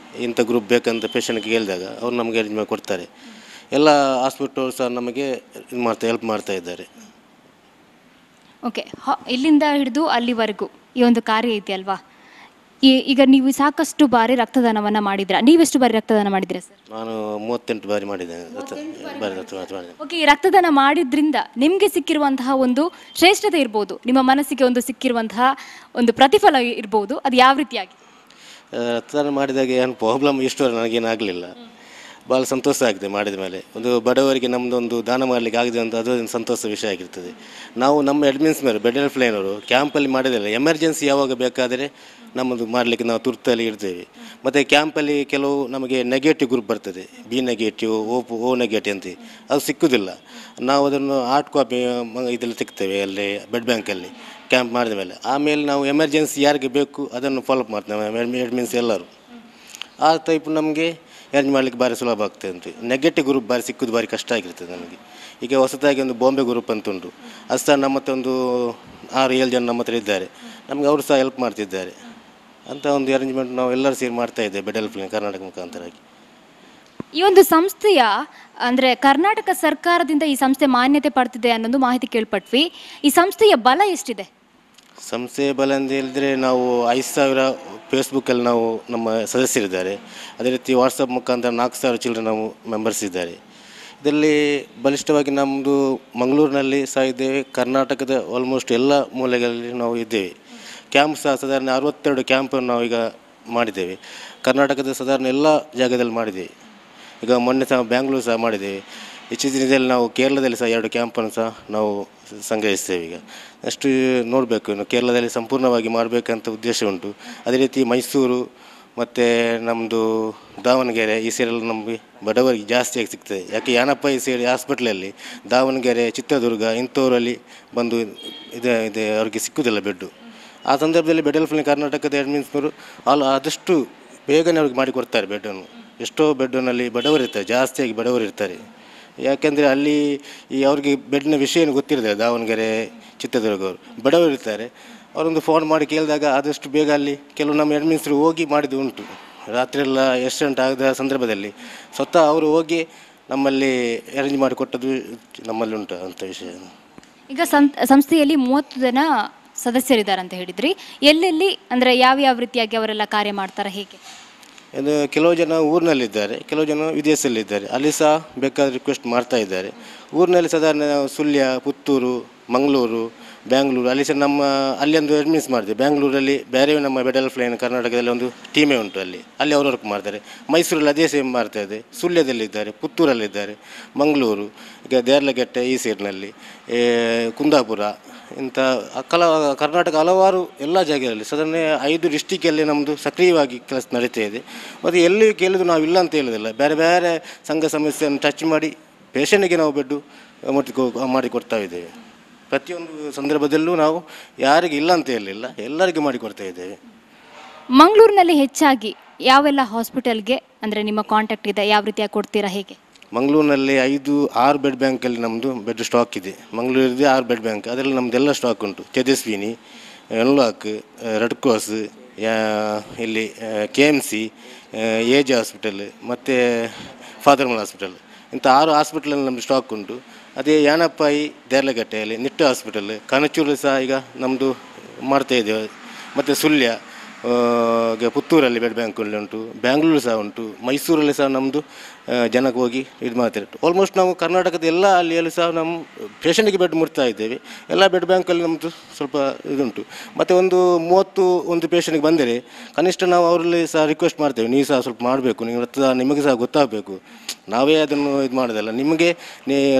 ಇಂಥ ಗ್ರೂಪ್ ಬೇಕಂತ ಪೇಷಂಟ್ಗೆ ಹೇಳಿದಾಗ ಅವ್ರು ನಮಗೆ ಅರೇಂಜ್ ಮಾಡಿ ಕೊಡ್ತಾರೆ. ಎಲ್ಲ ಹಾಸ್ಪಿಟಲ್ ಸಹ ನಮಗೆ ಹೆಲ್ಪ್ ಮಾಡ್ತಾ ಇದ್ದಾರೆ. ಓಕೆ, ಇಲ್ಲಿಂದ ಹಿಡಿದು ಅಲ್ಲಿವರೆಗೂ ಈ ಒಂದು ಕಾರ್ಯ ಇದೆಯಲ್ವಾ? ಈಗ ನೀವು ಸಾಕಷ್ಟು ಬಾರಿ ರಕ್ತದಾನವನ್ನು ಮಾಡಿದ್ದೀರಾ. ನೀವೆಷ್ಟು ಬಾರಿ ರಕ್ತದಾನ ಮಾಡಿದ್ದೀರಾ ಸರ್? ನಾನು 38 ಬಾರಿ ಮಾಡಿದ್ದೇನೆ. ಓಕೆ, ಈ ರಕ್ತದಾನ ಮಾಡಿದ್ರಿಂದ ನಿಮಗೆ ಸಿಕ್ಕಿರುವಂತಹ ಒಂದು ಶ್ರೇಷ್ಠತೆ ಇರ್ಬೋದು, ನಿಮ್ಮ ಮನಸ್ಸಿಗೆ ಒಂದು ಸಿಕ್ಕಿರುವಂತಹ ಒಂದು ಪ್ರತಿಫಲ ಇರ್ಬೋದು, ಅದು ಯಾವ ರೀತಿಯಾಗಿ? ರಕ್ತದಾನ ಮಾಡಿದಾಗ ಏನು ಪ್ರಾಬ್ಲಮ್ ಇಷ್ಟವರೆಗೆ ನನಗೇನಾಗಲಿಲ್ಲ. ಭಾಳ ಸಂತೋಷ ಆಗಿದೆ ಮಾಡಿದ ಮೇಲೆ. ಒಂದು ಬಡವರಿಗೆ ನಮ್ಮದೊಂದು ದಾನ ಮಾಡಲಿಕ್ಕೆ ಆಗಿದೆ ಅಂತ ಅದು ಒಂದು ಸಂತೋಷ ವಿಷಯ ಆಗಿರ್ತದೆ. ನಾವು ನಮ್ಮ ಅಡ್ಮಿನ್ಸ್ ಮೇಲೆ ಬ್ಲಡ್ ಹೆಲ್ಪ್ ಲೈನ್ ಅವರು ಕ್ಯಾಂಪಲ್ಲಿ ಮಾಡೋದಿಲ್ಲ. ಎಮರ್ಜೆನ್ಸಿ ಯಾವಾಗ ಬೇಕಾದರೆ ನಮ್ಮದು ಮಾಡಲಿಕ್ಕೆ ನಾವು ತುರ್ತಲ್ಲಿ ಇರ್ತೇವೆ. ಮತ್ತು ಕ್ಯಾಂಪಲ್ಲಿ ಕೆಲವು ನಮಗೆ ನೆಗೆಟಿವ್ ಗ್ರೂಪ್ ಬರ್ತದೆ, ಬಿ ನೆಗೆಟಿವ್, ಓ ನೆಗೆಟಿವ್ ಅಂತ. ಅದು ಸಿಕ್ಕುವುದಿಲ್ಲ. ನಾವು ಅದನ್ನು ಹಾರ್ಡ್ ಕಾಪಿ ಇದರಲ್ಲಿ ಸಿಗ್ತೇವೆ ಅಲ್ಲಿ ಬ್ಲಡ್ ಬ್ಯಾಂಕಲ್ಲಿ ಕ್ಯಾಂಪ್ ಮಾಡಿದ ಮೇಲೆ. ಆಮೇಲೆ ನಾವು ಎಮರ್ಜೆನ್ಸಿ ಯಾರಿಗೆ ಬೇಕು ಅದನ್ನು ಫಾಲೋಅಪ್ ಮಾಡ್ತೇವೆ ಅಡ್ಮಿನ್ಸ್ ಎಲ್ಲರೂ. ಆ ಟೈಪ್ ನಮಗೆ ಅರೇಂಜ್ ಮಾಡಲಿಕ್ಕೆ ಭಾರಿ ಸುಲಭ ಆಗ್ತದೆ ಅಂತ. ನೆಗೆಟಿವ್ ಗ್ರೂಪ್ ಭಾರಿ ಸಿಕ್ಕುದು ಭಾರಿ ಕಷ್ಟ ಆಗಿರ್ತದೆ ನಮಗೆ. ಈಗ ಹೊಸದಾಗಿ ಒಂದು ಬಾಂಬೆ ಗ್ರೂಪ್ ಅಂತ ಉಂಟು, ಅದು ಸಹ ನಮ್ಮ ಹತ್ರ ಒಂದು 6-7 ಜನ ನಮ್ಮ ಹತ್ರ ಇದ್ದಾರೆ, ನಮಗೆ ಅವರು ಸಹ ಹೆಲ್ಪ್ ಮಾಡ್ತಿದ್ದಾರೆ ಅಂತ ಒಂದು ಅರೇಂಜ್ಮೆಂಟ್ ನಾವು ಎಲ್ಲರೂ ಸೇರಿ ಮಾಡ್ತಾ ಇದ್ದೇವೆ ಬೆಡ್ ಹೆಲ್ಪ್ ಲೈನ್ ಕರ್ನಾಟಕ ಮುಖಾಂತರವಾಗಿ. ಈ ಒಂದು ಸಂಸ್ಥೆಯ ಅಂದರೆ ಕರ್ನಾಟಕ ಸರ್ಕಾರದಿಂದ ಈ ಸಂಸ್ಥೆ ಮಾನ್ಯತೆ ಪಡ್ತಿದೆ ಅನ್ನೋದು ಮಾಹಿತಿ ಕೇಳ್ಪಟ್ವಿ. ಈ ಸಂಸ್ಥೆಯ ಬಲ ಎಷ್ಟಿದೆ? ಸಂಸ್ಥೆಯ ಬಲ ಅಂತ ಹೇಳಿದರೆ ನಾವು 5,000 ಫೇಸ್ಬುಕ್ಕಲ್ಲಿ ನಾವು ನಮ್ಮ ಸದಸ್ಯರಿದ್ದಾರೆ. ಅದೇ ರೀತಿ ವಾಟ್ಸಪ್ ಮುಖಾಂತರ 4,000 ಚಿಲ್ಡ್ರನ್ ನಾವು ಮೆಂಬರ್ಸ್ ಇದ್ದಾರೆ. ಇದರಲ್ಲಿ ಬಲಿಷ್ಠವಾಗಿ ನಮ್ಮದು ಮಂಗಳೂರಿನಲ್ಲಿ ಸಹ ಇದ್ದೇವೆ, ಕರ್ನಾಟಕದ ಆಲ್ಮೋಸ್ಟ್ ಎಲ್ಲ ಮೂಲೆಗಳಲ್ಲಿ ನಾವು ಇದ್ದೇವೆ. ಕ್ಯಾಂಪ್ ಸಹ ಸಾಧಾರಣ 62 ಕ್ಯಾಂಪನ್ನು ನಾವು ಈಗ ಮಾಡಿದ್ದೇವೆ. ಕರ್ನಾಟಕದ ಸಾಧಾರಣ ಎಲ್ಲ ಜಾಗದಲ್ಲಿ ಮಾಡಿದ್ದೇವೆ. ಈಗ ಮೊನ್ನೆ ಸಹ ಬ್ಯಾಂಗ್ಳೂರು ಸಹ ಮಾಡಿದ್ದೇವೆ. ಇತ್ತೀಚಿನ ದಿನದಲ್ಲಿ ನಾವು ಕೇರಳದಲ್ಲಿ ಸಹ 2 ಕ್ಯಾಂಪನ್ನು ಸಹ ನಾವು ಸಂಗ್ರಹಿಸ್ತೇವೆ. ಈಗ ಅಷ್ಟು ನೋಡಬೇಕು, ಇನ್ನು ಕೇರಳದಲ್ಲಿ ಸಂಪೂರ್ಣವಾಗಿ ಮಾಡಬೇಕಂತ ಉದ್ದೇಶ ಉಂಟು. ಅದೇ ರೀತಿ ಮೈಸೂರು ಮತ್ತು ನಮ್ಮದು ದಾವಣಗೆರೆ ಈ ಸೈಡೆಲ್ಲ ನಮಗೆ ಬಡವರಿಗೆ ಜಾಸ್ತಿಯಾಗಿ ಸಿಗ್ತದೆ. ಯಾಕೆ ಯಾನಪ್ಪ ಈ ಸೈಡ್ ಹಾಸ್ಪಿಟ್ಲಲ್ಲಿ ದಾವಣಗೆರೆ, ಚಿತ್ರದುರ್ಗ ಇಂಥವರಲ್ಲಿ ಬಂದು ಇದೆ ಅವ್ರಿಗೆ ಸಿಕ್ಕುವುದಿಲ್ಲ ಬೆಡ್ಡು. ಆ ಸಂದರ್ಭದಲ್ಲಿ ಬೆಡ್ ಹೆಲ್ಪ್ ಲೈನ್ ಕರ್ನಾಟಕದ ಅಡ್ಮಿನ್ಸ್ನವರು ಆದಷ್ಟು ಬೇಗನೆ ಅವ್ರಿಗೆ ಮಾಡಿಕೊಡ್ತಾರೆ ಬೆಡ್ಡನ್ನು. ಎಷ್ಟೋ ಬೆಡ್ಡಿನಲ್ಲಿ ಬಡವರಿರ್ತಾರೆ, ಜಾಸ್ತಿಯಾಗಿ ಬಡವರಿರ್ತಾರೆ. ಯಾಕೆಂದರೆ ಅಲ್ಲಿ ಅವ್ರಿಗೆ ಬೆಡ್ನ ವಿಷಯ ಏನು ಗೊತ್ತಿರೋದಿಲ್ಲ. ದಾವಣಗೆರೆ, ಚಿತ್ರದುರ್ಗವರು ಬಡವರಿರ್ತಾರೆ. ಅವರೊಂದು ಫೋನ್ ಮಾಡಿ ಕೇಳಿದಾಗ ಆದಷ್ಟು ಬೇಗ ಅಲ್ಲಿ ಕೆಲವು ನಮ್ಮ ಅಡ್ಮಿನ್ಸ್ರು ಹೋಗಿ ಮಾಡಿದ್ದು ಉಂಟು. ರಾತ್ರಿಯೆಲ್ಲ ಎಕ್ಸಿಡೆಂಟ್ ಆಗದ ಸಂದರ್ಭದಲ್ಲಿ ಸ್ವತಃ ಅವರು ಹೋಗಿ ನಮ್ಮಲ್ಲಿ ಅರೇಂಜ್ ಮಾಡಿಕೊಟ್ಟದ್ದು ನಮ್ಮಲ್ಲಿ ಉಂಟು ಅಂಥ ವಿಷಯ. ಈಗ ಸಂಸ್ಥೆಯಲ್ಲಿ 30 ಜನ ಸದಸ್ಯರಿದ್ದಾರೆ ಅಂತ ಹೇಳಿದ್ರಿ. ಎಲ್ಲೆಲ್ಲಿ ಅಂದರೆ ಯಾವ ರೀತಿಯಾಗಿ ಅವರೆಲ್ಲ ಕಾರ್ಯ ಮಾಡ್ತಾರೆ, ಹೇಗೆ? ಇದು ಕೆಲವು ಜನ ಊರಿನಲ್ಲಿದ್ದಾರೆ, ಕೆಲವು ಜನ ವಿದೇಶದಲ್ಲಿದ್ದಾರೆ. ಅಲ್ಲಿ ಸಹ ಬೇಕಾದ ರಿಕ್ವೆಸ್ಟ್ ಮಾಡ್ತಾ ಇದ್ದಾರೆ. ಊರಿನಲ್ಲಿ ಸಾಧಾರಣ ಸುಳ್ಯ, ಪುತ್ತೂರು, ಮಂಗಳೂರು, ಬ್ಯಾಂಗ್ಳೂರು ಅಲ್ಲಿ ಸಹ ಅಲ್ಲಿ ಒಂದು ಅಡ್ಮಿನ್ಸ್ ಮಾಡಿದೆ. ಬ್ಯಾಂಗ್ಳೂರಲ್ಲಿ ಬೇರೆ ನಮ್ಮ ಬೆಡ್ ಹೆಲ್ಪ್ ಲೈನ್ ಕರ್ನಾಟಕದಲ್ಲಿ ಒಂದು ಟೀಮೇ ಉಂಟು, ಅಲ್ಲಿ ಅವರು ವರ್ಕ್ ಮಾಡ್ತಾರೆ. ಮೈಸೂರಲ್ಲಿ ಅದೇ ಸೇಮ್ ಮಾಡ್ತಾ ಇದೆ. ಸುಳ್ಯದಲ್ಲಿದ್ದಾರೆ, ಪುತ್ತೂರಲ್ಲಿದ್ದಾರೆ, ಮಂಗಳೂರು, ಈಗ ದೇರ್ಲಗೆಟ್ಟೆ ಈ ಸೈಡ್ನಲ್ಲಿ, ಕುಂದಾಪುರ ಇಂಥ ಕರ್ನಾಟಕ ಹಲವಾರು ಎಲ್ಲ ಜಾಗದಲ್ಲಿ ಸಾಧಾರಣ 5 ಡಿಸ್ಟಿಕಲ್ಲಿ ನಮ್ಮದು ಸಕ್ರಿಯವಾಗಿ ಕೆಲಸ ನಡೀತಾ ಇದೆ. ಮತ್ತು ಎಲ್ಲಿ ಕೇಳಿದ್ರು ನಾವು ಇಲ್ಲ ಅಂತ ಹೇಳೋದಿಲ್ಲ. ಬೇರೆ ಬೇರೆ ಸಂಘ ಸಮಸ್ಯೆಯನ್ನು ಟಚ್ ಮಾಡಿ ಪೇಷಂಟಿಗೆ ನಾವು ಬೆಡ್ಡು ಮಾಡಿಕೊಡ್ತಾ ಇದ್ದೇವೆ. ಪ್ರತಿಯೊಂದು ಸಂದರ್ಭದಲ್ಲೂ ನಾವು ಯಾರಿಗೆ ಇಲ್ಲ ಅಂತ ಹೇಳಲಿಲ್ಲ, ಎಲ್ಲರಿಗೂ ಮಾಡಿಕೊಡ್ತಾ ಇದ್ದೇವೆ. ಮಂಗಳೂರಿನಲ್ಲಿ ಹೆಚ್ಚಾಗಿ ಯಾವೆಲ್ಲ ಹಾಸ್ಪಿಟಲ್ಗೆ ಅಂದರೆ ನಿಮ್ಮ ಕಾಂಟ್ಯಾಕ್ಟ್ ಇದೆ, ಯಾವ ರೀತಿಯಾಗಿ ಕೊಡ್ತೀರಾ, ಹೇಗೆ? ಮಂಗಳೂರಿನಲ್ಲಿ 5-6 ಬೆಡ್ ಬ್ಯಾಂಕಲ್ಲಿ ನಮ್ಮದು ಬೆಡ್ ಸ್ಟಾಕ್ ಇದೆ. ಮಂಗಳೂರಿದೆ 6 ಬೆಡ್ ಬ್ಯಾಂಕ್, ಅದರಲ್ಲಿ ನಮ್ಮದೆಲ್ಲ ಸ್ಟಾಕ್ ಉಂಟು. ತೇಜಸ್ವಿನಿ, ಎನ್ಲಾಕ್, ರೆಡ್ ಕ್ರಾಸ್, ಇಲ್ಲಿ KMC, ಏಜ್ ಹಾಸ್ಪಿಟಲ್ ಮತ್ತು ಫಾದರ್ಮಲ್ ಹಾಸ್ಪಿಟಲ್ ಇಂಥ 6 ಹಾಸ್ಪಿಟಲಲ್ಲಿ ನಮ್ಮದು ಸ್ಟಾಕ್ ಉಂಟು. ಅದೇ ಯಾನಪ್ಪಾಯಿ ದೇರ್ಲಗಟ್ಟೆಯಲ್ಲಿ, ನಿಟ್ಟು ಹಾಸ್ಪಿಟಲ್, ಕನಚೂರು ಸಹ ಈಗ ನಮ್ಮದು ಮಾಡ್ತಾಯಿದ್ದೇವೆ. ಮತ್ತು ಸುಳ್ಯ, ಪುತ್ತೂರಲ್ಲಿ ಬೆಡ್ ಬ್ಯಾಂಕಲ್ಲಿ ಉಂಟು, ಬ್ಯಾಂಗ್ಳೂರು ಸಹ ಉಂಟು, ಮೈಸೂರಲ್ಲಿ ಸಹ ನಮ್ಮದು ಜನಕ್ಕೆ ಹೋಗಿ ಇದು ಮಾಡ್ತಾರೆ. ಆಲ್ಮೋಸ್ಟ್ ನಾವು ಕರ್ನಾಟಕದ ಎಲ್ಲ ಅಲ್ಲಿ ಸಹ ನಮ್ಮ ಪೇಷಂಟಿಗೆ ಬೆಡ್ ಮುಡ್ತಾ ಇದ್ದೇವೆ. ಎಲ್ಲ ಬೆಡ್ ಬ್ಯಾಂಕಲ್ಲಿ ನಮ್ಮದು ಸ್ವಲ್ಪ ಇದುಂಟು. ಮತ್ತು ಒಂದು 31 ಪೇಷಂಟಿಗೆ ಬಂದರೆ ಕನಿಷ್ಠ ನಾವು ಅವರಲ್ಲಿ ಸಹ ರಿಕ್ವೆಸ್ಟ್ ಮಾಡ್ತೇವೆ, ನೀವು ಸಹ ಸ್ವಲ್ಪ ಮಾಡಬೇಕು, ನೀವು ರಕ್ತದಾನ ನಿಮಗೆ ಸಹ ಗೊತ್ತಾಗಬೇಕು. ನಾವೇ ಅದನ್ನು ಇದು ಮಾಡೋದಲ್ಲ, ನಿಮಗೆ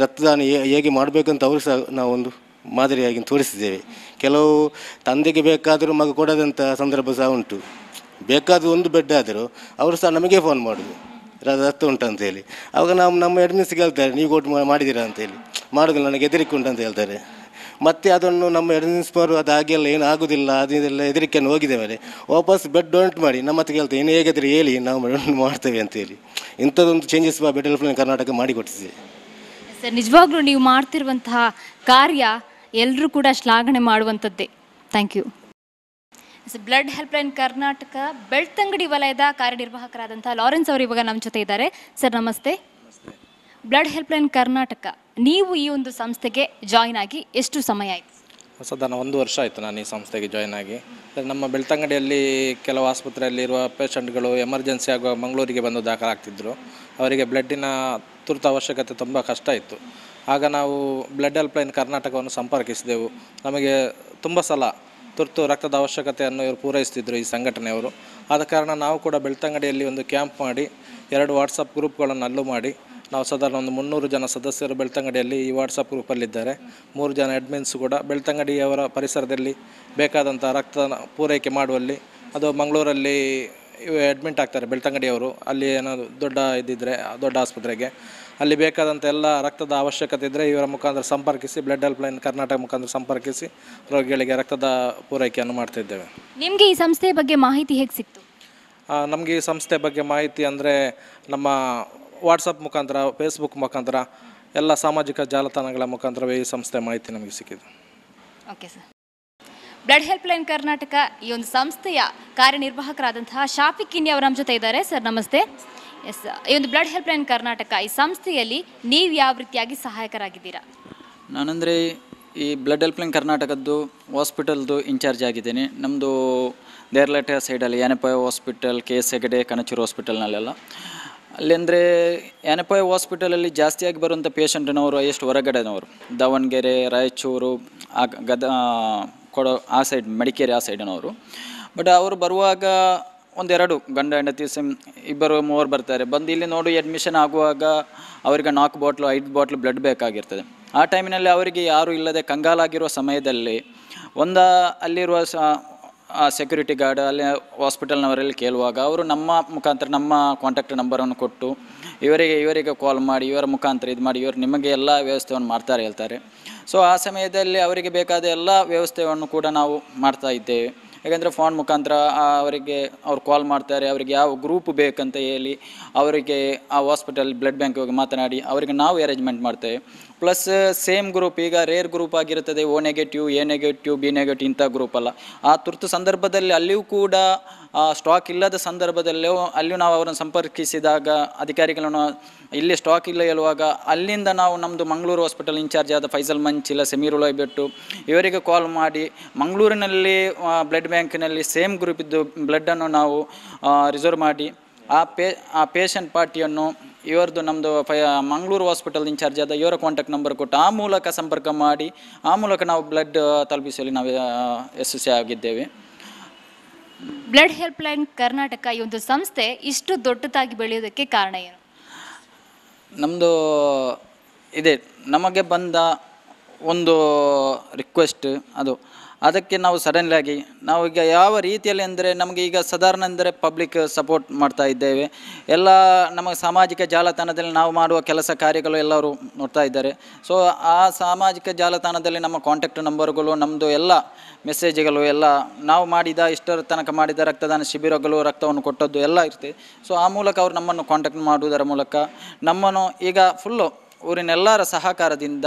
ರಕ್ತದಾನ ಹೇಗೆ ಮಾಡಬೇಕಂತ ಅವರು ಸಹ ನಾವೊಂದು ಮಾದರಿಯಾಗಿ ತೋರಿಸಿದ್ದೇವೆ. ಕೆಲವು ತಂದೆಗೆ ಬೇಕಾದರೂ ಮಗ ಕೊಡೋದಂಥ ಸಂದರ್ಭ ಸಹ ಉಂಟು. ಬೇಕಾದರೂ ಒಂದು ಬೆಡ್ ಆದರೂ ಅವರು ಸಹ ನಮಗೆ ಫೋನ್ ಮಾಡೋದು, ರಕ್ತ ಉಂಟು ಅಂತೇಳಿ. ಆವಾಗ ನಾವು ನಮ್ಮ ಅಡ್ಮಿನ್ಸ್ಗೆ ಹೇಳ್ತಾರೆ, ನೀವು ಕೊಟ್ಟು ಮಾಡಿದ್ದೀರಾ ಅಂತೇಳಿ. ಮಾಡೋದಿಲ್ಲ, ನನಗೆ ಹೆದರಿಕೆ ಉಂಟು ಅಂತ ಹೇಳ್ತಾರೆ. ಮತ್ತು ಅದನ್ನು ನಮ್ಮ ಅಡ್ಮಿನ್ಸ್ನವರು ಅದು ಹಾಗೆಲ್ಲ ಏನು ಆಗೋದಿಲ್ಲ, ಅದನ್ನೆಲ್ಲ ಹೆದರಿಕೆಯನ್ನು ಹೋಗಿದ್ದೇವೆ. ವಾಪಸ್ ಬೆಡ್ ಡೊನೇಟ್ ಮಾಡಿ ನಮ್ಮ ಹತ್ರ ಹೇಳ್ತೇವೆ, ಏನು ಹೇಗಿದ್ರೆ ಹೇಳಿ ನಾವು ಮಾಡ್ತೇವೆ ಅಂತೇಳಿ. ಇಂಥದ್ದೊಂದು changes bed help line Karnataka ಮಾಡಿಕೊಡ್ತಿದೆ. ಸರ್, ನಿಜವಾಗ್ಲೂ ನೀವು ಮಾಡ್ತಿರುವಂತಹ ಕಾರ್ಯ ಎಲ್ಲರೂ ಕೂಡ ಶ್ಲಾಘನೆ ಮಾಡುವಂಥದ್ದೇ. Thank you. Blood help line Karnataka Belthangady ವಲಯದ ಕಾರ್ಯನಿರ್ವಾಹಕರಾದಂಥ ಲಾರೆನ್ಸ್ ಅವರು ಇವಾಗ ನಮ್ಮ ಜೊತೆ ಇದ್ದಾರೆ. ಸರ್ ನಮಸ್ತೆ. ಬ್ಲಡ್ ಹೆಲ್ಪ್ ಲೈನ್ ಕರ್ನಾಟಕ, ನೀವು ಈ ಒಂದು ಸಂಸ್ಥೆಗೆ ಜಾಯಿನ್ ಆಗಿ ಎಷ್ಟು ಸಮಯ ಆಯಿತು? ಸಾಧಾರಣ 1 ವರ್ಷ ಆಯಿತು ನಾನು ಈ ಸಂಸ್ಥೆಗೆ ಜಾಯ್ನ್ ಆಗಿ. ನಮ್ಮ ಬೆಳ್ತಂಗಡಿಯಲ್ಲಿ ಕೆಲವು ಆಸ್ಪತ್ರೆಯಲ್ಲಿರುವ ಪೇಷಂಟ್ಗಳು ಎಮರ್ಜೆನ್ಸಿ ಆಗುವ ಮಂಗಳೂರಿಗೆ ಬಂದು ದಾಖಲಾಗ್ತಿದ್ದರು. ಅವರಿಗೆ ಬ್ಲಡ್ಡಿನ ತುರ್ತು ಅವಶ್ಯಕತೆ ತುಂಬ ಕಷ್ಟ ಇತ್ತು. ಆಗ ನಾವು ಬ್ಲಡ್ ಹೆಲ್ಪ್ ಲೈನ್ ಕರ್ನಾಟಕವನ್ನು ಸಂಪರ್ಕಿಸಿದೆವು. ನಮಗೆ ತುಂಬ ಸಲ ತುರ್ತು ರಕ್ತದ ಅವಶ್ಯಕತೆಯನ್ನು ಇವರು ಪೂರೈಸ್ತಿದ್ದರು ಈ ಸಂಘಟನೆಯವರು. ಆದ ಕಾರಣ ನಾವು ಕೂಡ ಬೆಳ್ತಂಗಡಿಯಲ್ಲಿ ಒಂದು ಕ್ಯಾಂಪ್ ಮಾಡಿ 2 ವಾಟ್ಸಪ್ ಗ್ರೂಪ್ಗಳನ್ನು ಅಲ್ಲೂ ಮಾಡಿ ನಾವು ಸಾಧಾರಣ ಒಂದು 300 ಜನ ಸದಸ್ಯರು ಬೆಳ್ತಂಗಡಿಯಲ್ಲಿ ಈ ವಾಟ್ಸಪ್ ಗ್ರೂಪಲ್ಲಿದ್ದಾರೆ. 3 ಜನ ಅಡ್ಮಿನ್ಸ್ ಕೂಡ ಬೆಳ್ತಂಗಡಿಯವರ ಪರಿಸರದಲ್ಲಿ ಬೇಕಾದಂಥ ರಕ್ತ ಪೂರೈಕೆ ಮಾಡುವಲ್ಲಿ, ಅದು ಮಂಗಳೂರಲ್ಲಿ ಅಡ್ಮಿಂಟ್ ಆಗ್ತಾರೆ ಬೆಳ್ತಂಗಡಿಯವರು. ಅಲ್ಲಿ ಏನಾದರೂ ದೊಡ್ಡ ಇದ್ದಿದ್ದರೆ ದೊಡ್ಡ ಆಸ್ಪತ್ರೆಗೆ ಅಲ್ಲಿ ಬೇಕಾದಂಥ ಎಲ್ಲ ರಕ್ತದ ಅವಶ್ಯಕತೆ ಇದ್ದರೆ ಇವರ ಮುಖಾಂತರ ಸಂಪರ್ಕಿಸಿ ಬ್ಲಡ್ ಹೆಲ್ಪ್ ಲೈನ್ ಕರ್ನಾಟಕ ಮುಖಾಂತರ ಸಂಪರ್ಕಿಸಿ ರೋಗಿಗಳಿಗೆ ರಕ್ತದ ಪೂರೈಕೆಯನ್ನು ಮಾಡ್ತಿದ್ದೇವೆ. ನಿಮಗೆ ಈ ಸಂಸ್ಥೆಯ ಬಗ್ಗೆ ಮಾಹಿತಿ ಹೇಗೆ ಸಿಕ್ತು? ನಮಗೆ ಈ ಸಂಸ್ಥೆ ಬಗ್ಗೆ ಮಾಹಿತಿ ಅಂದರೆ ನಮ್ಮ ವಾಟ್ಸಪ್ ಮುಖಾಂತರ, ಫೇಸ್ಬುಕ್ ಮುಖಾಂತರ, ಎಲ್ಲ ಸಾಮಾಜಿಕ ಜಾಲತಾಣಗಳ ಮುಖಾಂತರವೇ ಈ ಸಂಸ್ಥೆ ಮಾಹಿತಿ ನಮಗೆ ಸಿಕ್ಕಿದೆ. Okay sir. Blood help line Karnataka ಈ ಒಂದು ಸಂಸ್ಥೆಯ ಕಾರ್ಯನಿರ್ವಾಹಕರಾದಂತಹ ಶಾಫಿಕ್ ಕಿನ್ನಿ ಅವರು ನಮ್ಮ ಜೊತೆ ಇದ್ದಾರೆ. ಸರ್ ನಮಸ್ತೆ. ಎಸ್, ಈ ಒಂದು ಬ್ಲಡ್ ಹೆಲ್ಪ್ ಲೈನ್ ಕರ್ನಾಟಕ ಈ ಸಂಸ್ಥೆಯಲ್ಲಿ ನೀವು ಯಾವ ರೀತಿಯಾಗಿ ಸಹಾಯಕರಾಗಿದ್ದೀರಾ? ನಾನಂದರೆ ಈ ಬ್ಲಡ್ ಹೆಲ್ಪ್ ಲೈನ್ ಕರ್ನಾಟಕದ್ದು ಹಾಸ್ಪಿಟಲ್ದು ಇನ್ಚಾರ್ಜ್ ಆಗಿದ್ದೇನೆ. ನಮ್ಮದು ದೇರ್ಲಟೆ ಸೈಡಲ್ಲಿ ಯಾನಪಾಯ ಹಾಸ್ಪಿಟಲ್, KS ಹೆಗಡೆ, ಕಣಚೂರು ಹಾಸ್ಪಿಟಲ್ನಲ್ಲೆಲ್ಲ. ಅಲ್ಲಿ ಅಂದರೆ ಯಾನಪಾಯ ಹಾಸ್ಪಿಟಲಲ್ಲಿ ಜಾಸ್ತಿಯಾಗಿ ಬರುವಂಥ ಪೇಷಂಟ್ನವರು ಎಷ್ಟು ಹೊರಗಡೆನವರು, ದಾವಣಗೆರೆ, ರಾಯಚೂರು, ಆ ಸೈಡ್, ಮಡಿಕೇರಿ ಆ ಸೈಡಿನವರು. ಬಟ್ ಅವರು ಬರುವಾಗ ಒಂದೆರಡು ಗಂಡ ಹೆಂಡತಿ ಇಬ್ಬರು ಮೂವರು ಬರ್ತಾರೆ. ಬಂದು ಇಲ್ಲಿ ನೋಡಿ ಅಡ್ಮಿಷನ್ ಆಗುವಾಗ ಅವರಿಗೆ 4 ಬಾಟ್ಲು 5 ಬಾಟ್ಲು ಬ್ಲಡ್ ಬೇಕಾಗಿರ್ತದೆ. ಆ ಟೈಮಿನಲ್ಲಿ ಅವರಿಗೆ ಯಾರೂ ಇಲ್ಲದೆ ಕಂಗಾಲಾಗಿರುವ ಸಮಯದಲ್ಲಿ ಅಲ್ಲಿರುವ ಸೆಕ್ಯೂರಿಟಿ ಗಾರ್ಡ್ ಅಲ್ಲಿ ಹಾಸ್ಪಿಟಲ್ನವರಲ್ಲಿ ಕೇಳುವಾಗ ಅವರು ನಮ್ಮ ಮುಖಾಂತರ ನಮ್ಮ ಕಾಂಟ್ಯಾಕ್ಟ್ ನಂಬರನ್ನು ಕೊಟ್ಟು ಇವರಿಗೆ ಕಾಲ್ ಮಾಡಿ ಇವರ ಮುಖಾಂತರ ಇದು ಮಾಡಿ ಇವರು ನಿಮಗೆ ಎಲ್ಲ ವ್ಯವಸ್ಥೆಯನ್ನು ಹೇಳ್ತಾರೆ. ಸೊ ಆ ಸಮಯದಲ್ಲಿ ಅವರಿಗೆ ಬೇಕಾದ ಎಲ್ಲ ವ್ಯವಸ್ಥೆಯನ್ನು ಕೂಡ ನಾವು ಮಾಡ್ತಾ ಇದ್ದೇವೆ. ಯಾಕೆಂದರೆ ಫೋನ್ ಮುಖಾಂತರ ಅವ್ರು ಕಾಲ್ ಮಾಡ್ತಾರೆ, ಅವರಿಗೆ ಯಾವ ಗ್ರೂಪ್ ಬೇಕಂತ ಹೇಳಿ ಅವರಿಗೆ ಆ ಹಾಸ್ಪಿಟಲ್ ಬ್ಲಡ್ ಬ್ಯಾಂಕ್ ಹೋಗಿ ಮಾತನಾಡಿ ಅವರಿಗೆ ನಾವು ಅರೇಂಜ್ಮೆಂಟ್ ಮಾಡ್ತೇವೆ. ಪ್ಲಸ್ ಸೇಮ್ ಗ್ರೂಪ್, ಈಗ ರೇರ್ ಗ್ರೂಪ್ ಆಗಿರುತ್ತದೆ, O negative, A negative, B negative ಇಂಥ ಗ್ರೂಪ್ ಅಲ್ಲ. ಆ ತುರ್ತು ಸಂದರ್ಭದಲ್ಲಿ ಅಲ್ಲಿಯೂ ಕೂಡ ಸ್ಟಾಕ್ ಇಲ್ಲದ ಸಂದರ್ಭದಲ್ಲೂ ಅಲ್ಲಿಯೂ ನಾವು ಅವರನ್ನು ಸಂಪರ್ಕಿಸಿದಾಗ ಅಧಿಕಾರಿಗಳನ್ನು ಇಲ್ಲಿ ಸ್ಟಾಕ್ ಇಲ್ಲ ಹೇಳುವಾಗ ಅಲ್ಲಿಂದ ನಾವು ನಮ್ಮದು ಮಂಗಳೂರು ಹಾಸ್ಪಿಟಲ್ ಇನ್ಚಾರ್ಜ್ ಆದ ಫೈಸಲ್ ಮಂಚಿಲ, ಸಮೀರುಲ್ ಬಿಟ್ಟು ಇವರಿಗೆ ಕಾಲ್ ಮಾಡಿ ಮಂಗಳೂರಿನಲ್ಲಿ ಬ್ಲಡ್ ಬ್ಯಾಂಕಿನಲ್ಲಿ ಸೇಮ್ ಗ್ರೂಪ್ ಇದ್ದು ಬ್ಲಡ್ಡನ್ನು ನಾವು ರಿಸರ್ವ್ ಮಾಡಿ ಆ ಪೇಷಂಟ್ ಪಾರ್ಟಿಯನ್ನು ಇವರದ್ದು ನಮ್ಮದು ಮಂಗಳೂರು ಹಾಸ್ಪಿಟಲ್ ಇನ್ಚಾರ್ಜ್ ಆದ ಇವರ ಕಾಂಟ್ಯಾಕ್ಟ್ ನಂಬರ್ ಕೊಟ್ಟು ಆ ಮೂಲಕ ಸಂಪರ್ಕ ಮಾಡಿ ಆ ಮೂಲಕ ನಾವು ಬ್ಲಡ್ ತಲುಪಿಸಲು ನಾವು ಯಶಸ್ವಿಯಾಗಿದ್ದೇವೆ. ಬ್ಲಡ್ ಹೆಲ್ಪ್ ಲೈನ್ ಕರ್ನಾಟಕ ಈ ಒಂದು ಸಂಸ್ಥೆ ಇಷ್ಟು ದೊಡ್ಡದಾಗಿ ಬೆಳೆಯೋದಕ್ಕೆ ಕಾರಣ ಏನು? ನಮ್ಮದು ಇದೆ, ನಮಗೆ ಬಂದ ಒಂದು ರಿಕ್ವೆಸ್ಟ್ ಅದಕ್ಕೆ ನಾವು ಸಡನ್ಲಾಗಿ ನಾವು ಈಗ ಯಾವ ರೀತಿಯಲ್ಲಿ ಅಂದರೆ ನಮಗೆ ಈಗ ಸಾಧಾರಣ ಅಂದರೆ ಪಬ್ಲಿಕ್ ಸಪೋರ್ಟ್ ಮಾಡ್ತಾ ಇದ್ದೇವೆ. ಎಲ್ಲ ನಮಗೆ ಸಾಮಾಜಿಕ ಜಾಲತಾಣದಲ್ಲಿ ನಾವು ಮಾಡುವ ಕೆಲಸ ಕಾರ್ಯಗಳು ಎಲ್ಲರೂ ನೋಡ್ತಾ ಇದ್ದಾರೆ. ಸೊ ಆ ಸಾಮಾಜಿಕ ಜಾಲತಾಣದಲ್ಲಿ ನಮ್ಮ ಕಾಂಟ್ಯಾಕ್ಟ್ ನಂಬರ್ಗಳು, ನಮ್ಮದು ಎಲ್ಲ ಮೆಸೇಜ್ಗಳು ಎಲ್ಲ ನಾವು ಇಷ್ಟರ ತನಕ ಮಾಡಿದ ರಕ್ತದಾನ ಶಿಬಿರಗಳು, ರಕ್ತವನ್ನು ಕೊಟ್ಟದ್ದು ಎಲ್ಲ ಇರ್ತದೆ. ಸೊ ಆ ಮೂಲಕ ಅವರು ನಮ್ಮನ್ನು ಕಾಂಟ್ಯಾಕ್ಟ್ ಮಾಡುವುದರ ಮೂಲಕ ನಮ್ಮನ್ನು ಈಗ ಫುಲ್ಲು ಊರಿನೆಲ್ಲರ ಸಹಕಾರದಿಂದ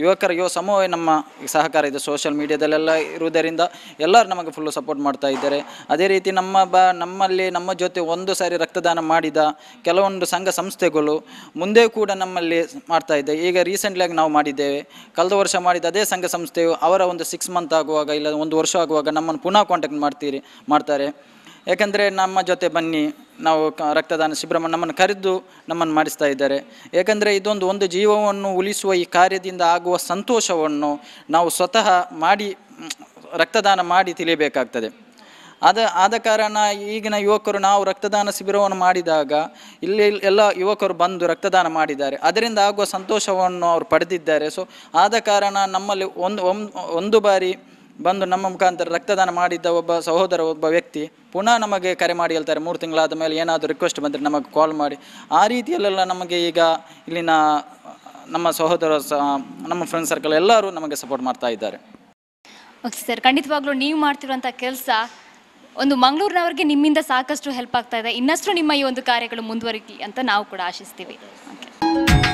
ಯುವ ಸಮೂಹ ನಮ್ಮ ಸಹಕಾರ ಇದೆ. ಸೋಷಿಯಲ್ ಮೀಡಿಯಾದಲ್ಲೆಲ್ಲ ಇರುವುದರಿಂದ ಎಲ್ಲರೂ ನಮಗೆ ಫುಲ್ಲು ಸಪೋರ್ಟ್ ಮಾಡ್ತಾ ಇದ್ದಾರೆ. ಅದೇ ರೀತಿ ನಮ್ಮಲ್ಲಿ ನಮ್ಮ ಜೊತೆ ಒಂದು ಸಾರಿ ರಕ್ತದಾನ ಮಾಡಿದ ಕೆಲವೊಂದು ಸಂಘ ಸಂಸ್ಥೆಗಳು ಮುಂದೆ ಕೂಡ ನಮ್ಮಲ್ಲಿ ಮಾಡ್ತಾ ಇದೆ. ಈಗ ರೀಸೆಂಟ್ಲಾಗಿ ನಾವು ಮಾಡಿದ್ದೇವೆ, ಕಳೆದ ವರ್ಷ ಮಾಡಿದ ಅದೇ ಸಂಘ ಸಂಸ್ಥೆಯು ಅವರ ಒಂದು 6 ಮಂತ್ ಆಗುವಾಗ ಇಲ್ಲ 1 ವರ್ಷ ಆಗುವಾಗ ನಮ್ಮನ್ನು ಪುನಃ ಕಾಂಟ್ಯಾಕ್ಟ್ ಮಾಡ್ತಾರೆ. ಯಾಕಂದರೆ ನಮ್ಮ ಜೊತೆ ಬನ್ನಿ, ನಾವು ರಕ್ತದಾನ ಶಿಬಿರ ನಮ್ಮನ್ನು ಕರೆದು ನಮ್ಮನ್ನು ಮಾಡಿಸ್ತಾ ಇದ್ದಾರೆ. ಯಾಕಂದರೆ ಒಂದು ಜೀವವನ್ನು ಉಳಿಸುವ ಈ ಕಾರ್ಯದಿಂದ ಆಗುವ ಸಂತೋಷವನ್ನು ನಾವು ಸ್ವತಃ ರಕ್ತದಾನ ಮಾಡಿ ತಿಳಿಯಬೇಕಾಗ್ತದೆ. ಆದ ಕಾರಣ ಈಗಿನ ಯುವಕರು ನಾವು ರಕ್ತದಾನ ಶಿಬಿರವನ್ನು ಮಾಡಿದಾಗ ಇಲ್ಲಿ ಎಲ್ಲ ಯುವಕರು ಬಂದು ರಕ್ತದಾನ ಮಾಡಿದ್ದಾರೆ, ಅದರಿಂದ ಆಗುವ ಸಂತೋಷವನ್ನು ಅವರು ಪಡೆದಿದ್ದಾರೆ. ಸೊ ಆದ ಕಾರಣ ನಮ್ಮಲ್ಲಿ ಒಂದು ಬಾರಿ ಬಂದು ನಮ್ಮ ಮುಖಾಂತರ ರಕ್ತದಾನ ಮಾಡಿದ್ದ ಒಬ್ಬ ವ್ಯಕ್ತಿ ಪುನಃ ನಮಗೆ ಕರೆ ಮಾಡಿ ಹೇಳ್ತಾರೆ, 3 ತಿಂಗಳಾದ ಮೇಲೆ ಏನಾದರೂ ರಿಕ್ವೆಸ್ಟ್ ಬಂದರೆ ನಮಗೆ ಕಾಲ್ ಮಾಡಿ. ಆ ರೀತಿಯಲ್ಲೆಲ್ಲ ನಮಗೆ ಈಗ ಇಲ್ಲಿನ ನಮ್ಮ ನಮ್ಮ ಫ್ರೆಂಡ್ ಸರ್ಕಲ್ ಎಲ್ಲರೂ ನಮಗೆ ಸಪೋರ್ಟ್ ಮಾಡ್ತಾ ಇದ್ದಾರೆ. ಓಕೆ ಸರ್, ಖಂಡಿತವಾಗ್ಲೂ ನೀವು ಮಾಡ್ತಿರುವಂಥ ಕೆಲಸ ಒಂದು ಮಂಗಳೂರಿನವರಿಗೆ ನಿಮ್ಮಿಂದ ಸಾಕಷ್ಟು ಹೆಲ್ಪ್ ಆಗ್ತಾ ಇದೆ. ಇನ್ನಷ್ಟು ನಿಮ್ಮ ಈ ಒಂದು ಕಾರ್ಯಗಳು ಮುಂದುವರಿಲಿ ಅಂತ ನಾವು ಕೂಡ ಆಶಿಸ್ತೀವಿ. ಓಕೆ.